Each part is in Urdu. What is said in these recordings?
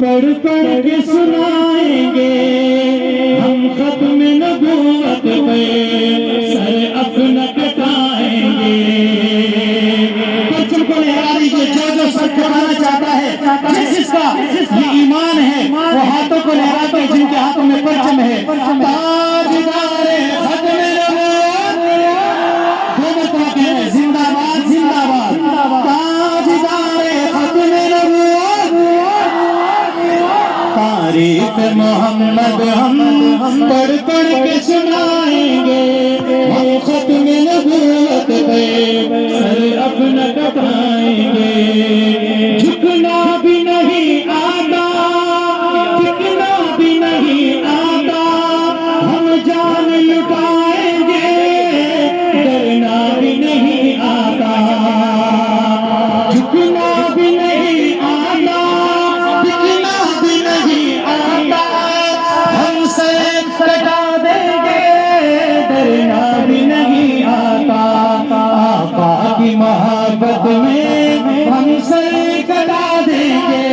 پڑھ پڑھ کے سنائیں گے ہم ختم نبوت پہ سر اپنا کٹائیں گے۔ پرچم کو لہرا دیجیے، جو سر کٹانا چاہتا ہے، جس کا یہ ایمان ہے وہ ہاتھوں کو لہرا دے جن کے ہاتھوں میں پرچم ہے۔ تاجدار ختم نبوت، دو مرتبہ کہہ رہے زندہ باد زندہ باد، تاجدار ختم نبوت، تعریف محمد ہم پڑھ پڑھ کے سنائیں گے، ہم ختم نبوت پہ سر اپنا کٹائیں گے۔ جھکنا بھی نہیں آتا، ٹکنا بھی نہیں آتا، ہم جان لٹائیں گے، ڈرنا بھی نہیں آتا۔ جھکنا بھی نہیں آتا، ٹکنا بھی نہیں آتا، ہم سے کٹا دیں گے، ڈرنا بھی نہیں آتا۔ آقا کی محبت میں ہم سے کٹا دیں گے،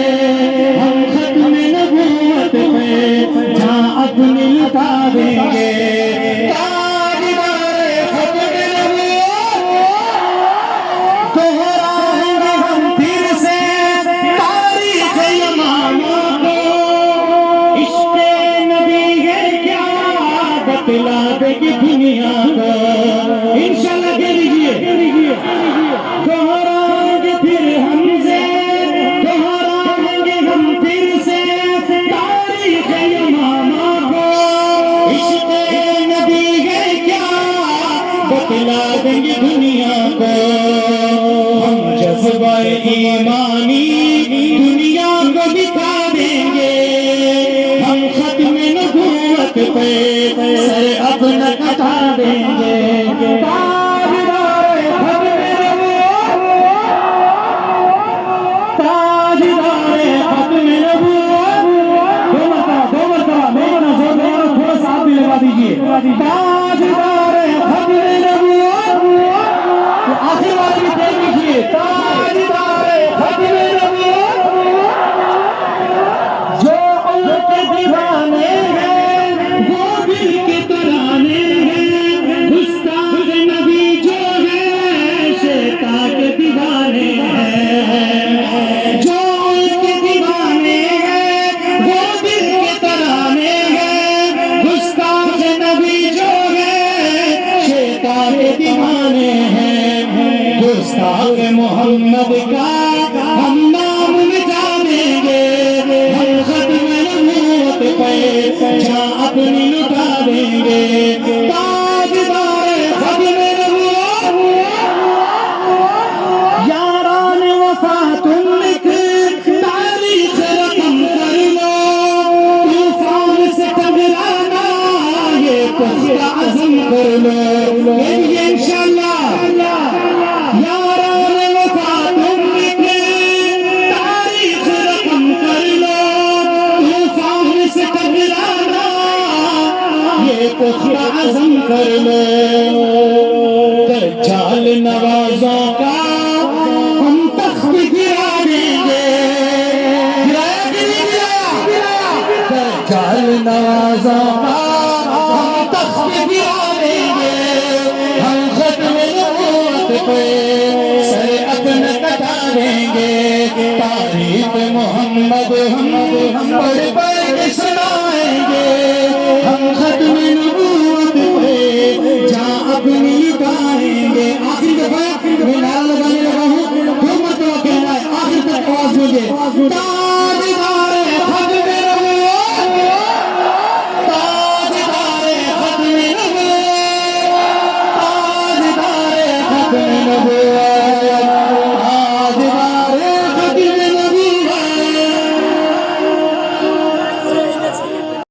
ہم ختم نبوت پہ جہاں اپنی لٹا دیں گے۔ تاجدار ختم نبوت، دہرائیں گے ہم پھر سے تاریخ یمامہ کو، عشق نبی ہے کیا بتلا دے گی دنیا کو۔ انشاءاللہ کہہ لیجیے، دہرائیں گے پھر ہم سے، دہرائیں گے ہم پھر سے تاریخ یمامہ کو، عشق نبی ہے کیا بتلا دیں گے دنیا کو۔ ہم جذبہ ایمانی دنیا کو دکھا دیں گے، ہم ختم نبوت پہ سر اپنا کٹا دیں گے۔ تاجدار ختم نبوت، تاجدار ختم نبوت، دو مرتبہ میرا زور لگا، تھوڑا سا آپ بھی لگا دیجیے۔ تاجدار ختم نبوت، آخر والی بھی دیکھ لیجیے، تاجدار ختم نبوت، جو ان کے دیوانے ہیں وہ دل کے ترانے ہیں، گستاخ نبی جو ہے شیطان کے دیوانے ہیں، جو ان کے دیوانے ہیں وہ دل کے ترانے ہیں، گستاخ نبی جو ہے شیطان کے دیوانے ہیں۔ گستاخ محمد کا ہم نام مٹا دیں گے، ہم ختم نبوت پہ جہاں اپنی لٹا دیں گے۔ تاجدار ختم نبوت، یاران وفا تم لکھ تاریخ رقم کر لو، طوفان سے ٹکرانا یہ پختہ عزم کر لو۔ یہ انشاءاللہ یاران وفا تم لکھ تاریخ رقم کر لو، طوفان سے ٹکرانا یہ پختہ عزم کر لو۔ دجال نوازوں کا ہم تخت گرا دیں گے، دجال نوازوں کا ہم تخت گرا دیں گے، ہم ختم نبوت پہ سر اپنا کٹا دیں گے۔ تعریف محمد ہم پڑھ پڑھ کے سنا